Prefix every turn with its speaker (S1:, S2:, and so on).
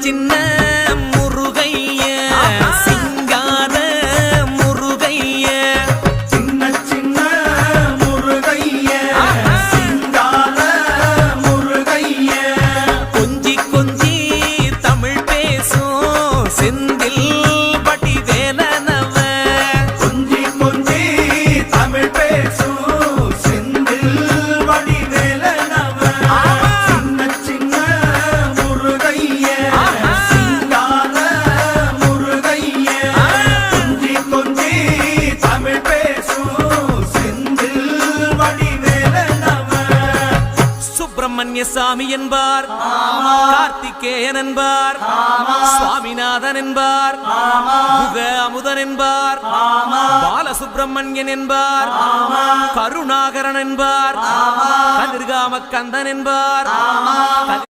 S1: சின்ன முருகைய சிங்கார முருகைய
S2: சின்ன சின்ன முருகைய சிங்கார முருகைய
S1: கொஞ்சி கொஞ்சி தமிழ் பேசும் செந்தில் பட்டி வேலனவ
S2: கொஞ்சி கொஞ்சி தமிழ் பேசும் செந்தில் வடி வேலனவ சின்ன சின்ன முருகைய சிங்கார முருகைய கொஞ்சி கொஞ்சி தமிழ் பேசும் செந்தில் வடி வேலனவ
S1: சுப்பிரமணிய சாமி என்பார் கார்த்திகேயன் என்பார் சுவாமிநாதன் என்பார் முக அமுதன் என்பார் பாலசுப்பிரமணியன் என்பார் கருணாகரன் என்பார் கதிர்காம கந்தன் என்பார்